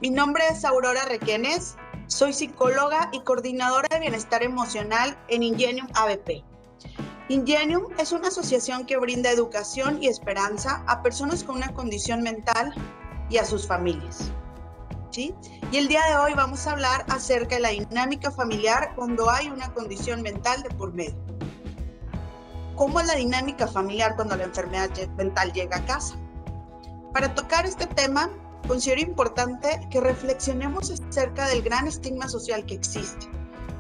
Mi nombre es Aurora Requenes, soy psicóloga y coordinadora de bienestar emocional en Ingenium ABP. Ingenium es una asociación que brinda educación y esperanza a personas con una condición mental y a sus familias. ¿Sí? Y el día de hoy vamos a hablar acerca de la dinámica familiar cuando hay una condición mental de por medio. ¿Cómo es la dinámica familiar cuando la enfermedad mental llega a casa? Para tocar este tema, considero importante que reflexionemos acerca del gran estigma social que existe.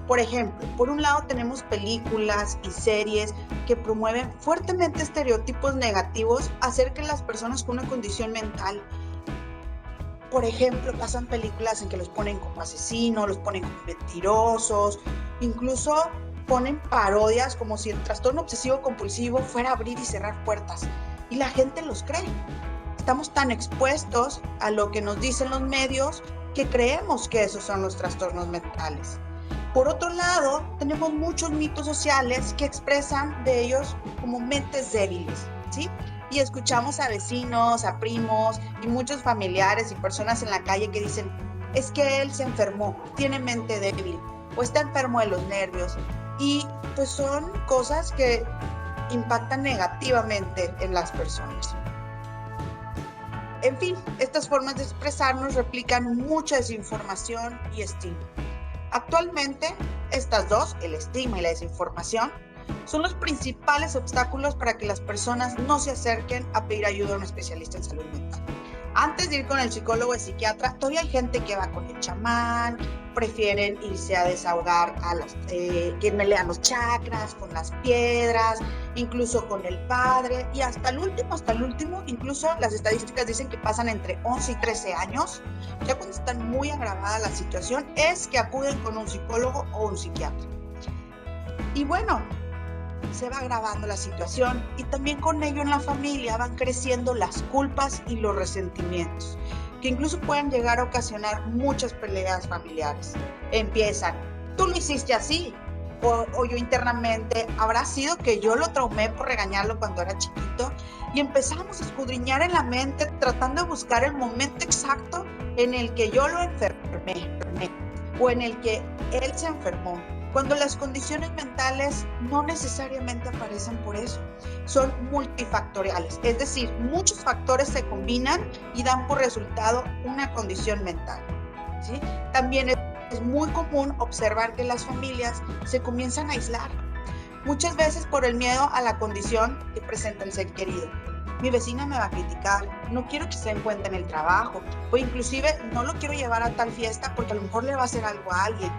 Por ejemplo, por un lado tenemos películas y series que promueven fuertemente estereotipos negativos acerca de las personas con una condición mental. Por ejemplo, pasan películas en que los ponen como asesinos, los ponen como mentirosos, incluso ponen parodias como si el trastorno obsesivo compulsivo fuera abrir y cerrar puertas, y la gente los cree. Estamos tan expuestos a lo que nos dicen los medios que creemos que esos son los trastornos mentales. Por otro lado, tenemos muchos mitos sociales que expresan de ellos como mentes débiles, ¿sí? Y escuchamos a vecinos, a primos y muchos familiares y personas en la calle que dicen, es que él se enfermó, tiene mente débil o está enfermo de los nervios. Y pues son cosas que impactan negativamente en las personas. En fin, estas formas de expresarnos replican mucha desinformación y estigma. Actualmente, estas dos, el estigma y la desinformación, son los principales obstáculos para que las personas no se acerquen a pedir ayuda a un especialista en salud mental. Antes de ir con el psicólogo o el psiquiatra, todavía hay gente que va con el chamán, prefieren irse a desahogar que me lean los chakras, con las piedras, incluso con el padre, y hasta el último, incluso las estadísticas dicen que pasan entre 11 y 13 años, ya cuando están muy agravada la situación, es que acuden con un psicólogo o un psiquiatra. Y bueno, se va agravando la situación y también con ello en la familia van creciendo las culpas y los resentimientos, que incluso pueden llegar a ocasionar muchas peleas familiares. Empiezan, tú lo hiciste así, o yo internamente, habrá sido que yo lo traumé por regañarlo cuando era chiquito, y empezamos a escudriñar en la mente tratando de buscar el momento exacto en el que yo lo enfermé o en el que él se enfermó. Cuando las condiciones mentales no necesariamente aparecen por eso, son multifactoriales, es decir, muchos factores se combinan y dan por resultado una condición mental, ¿sí? También es muy común observar que las familias se comienzan a aislar, muchas veces por el miedo a la condición que presenta el ser querido. Mi vecina me va a criticar, no quiero que se den cuenta en el trabajo, o inclusive no lo quiero llevar a tal fiesta porque a lo mejor le va a hacer algo a alguien.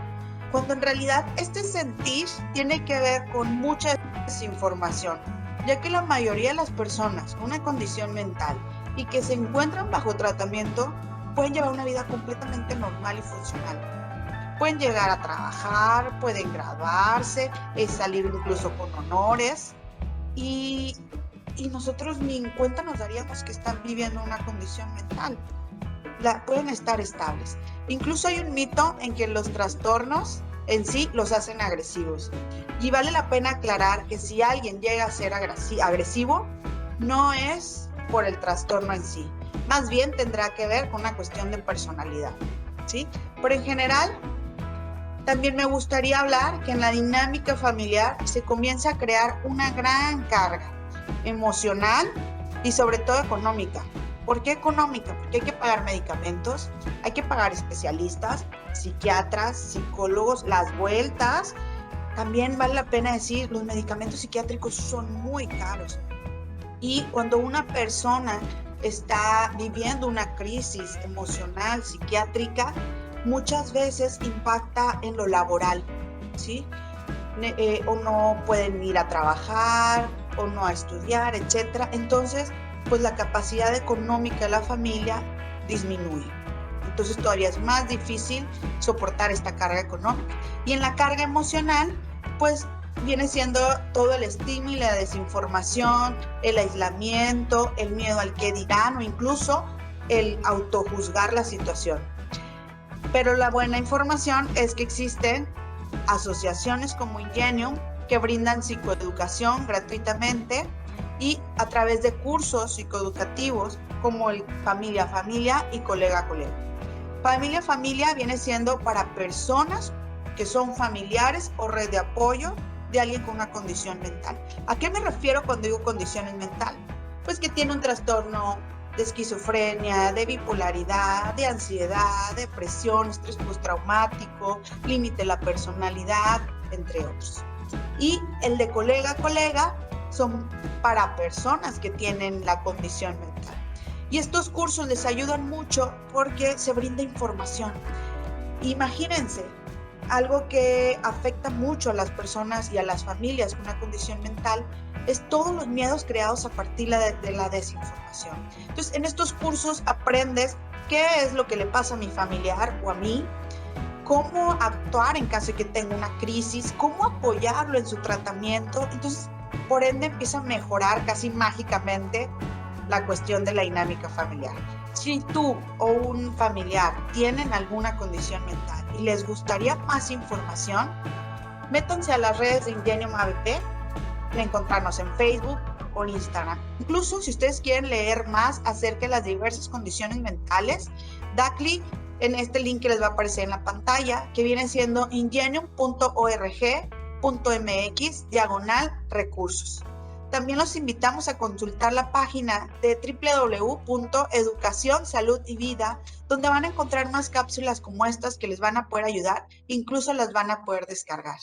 Cuando en realidad este sentir tiene que ver con mucha desinformación, ya que la mayoría de las personas con una condición mental y que se encuentran bajo tratamiento pueden llevar una vida completamente normal y funcional. Pueden llegar a trabajar, pueden graduarse, salir incluso con honores y nosotros ni en cuenta nos daríamos que están viviendo una condición mental. Pueden estar estables. Incluso hay un mito en que los trastornos en sí los hacen agresivos. Y vale la pena aclarar que si alguien llega a ser agresivo, no es por el trastorno en sí. Más bien tendrá que ver con una cuestión de personalidad, ¿sí? Pero en general, también me gustaría hablar que en la dinámica familiar se comienza a crear una gran carga emocional y sobre todo económica. ¿Por qué económica? Porque hay que pagar medicamentos, hay que pagar especialistas, psiquiatras, psicólogos, las vueltas. También vale la pena decir, los medicamentos psiquiátricos son muy caros. Y cuando una persona está viviendo una crisis emocional, psiquiátrica, muchas veces impacta en lo laboral, ¿sí? O no pueden ir a trabajar, o no a estudiar, etc. Entonces, pues la capacidad económica de la familia disminuye. Entonces todavía es más difícil soportar esta carga económica. Y en la carga emocional, pues viene siendo todo el estigma y la desinformación, el aislamiento, el miedo al qué dirán o incluso el autojuzgar la situación. Pero la buena información es que existen asociaciones como Ingenium que brindan psicoeducación gratuitamente y a través de cursos psicoeducativos como el familia a familia y colega a colega. Familia viene siendo para personas que son familiares o red de apoyo de alguien con una condición mental. ¿A qué me refiero cuando digo condiciones mental? Pues que tiene un trastorno de esquizofrenia, de bipolaridad, de ansiedad, depresión, estrés postraumático, límite de la personalidad, entre otros. Y el de colega son para personas que tienen la condición mental. Y estos cursos les ayudan mucho porque se brinda información. Imagínense, algo que afecta mucho a las personas y a las familias con una condición mental es todos los miedos creados a partir de la desinformación. Entonces, en estos cursos aprendes qué es lo que le pasa a mi familiar o a mí, cómo actuar en caso de que tenga una crisis, cómo apoyarlo en su tratamiento. Entonces, por ende, empieza a mejorar casi mágicamente la cuestión de la dinámica familiar. Si tú o un familiar tienen alguna condición mental y les gustaría más información, métanse a las redes de Ingenium ABP, encontrarnos en Facebook o en Instagram. Incluso si ustedes quieren leer más acerca de las diversas condiciones mentales, da clic en este link que les va a aparecer en la pantalla, que viene siendo ingenium.org.mx/recursos. También los invitamos a consultar la página de www.educación, salud y vida, donde van a encontrar más cápsulas como estas que les van a poder ayudar, incluso las van a poder descargar.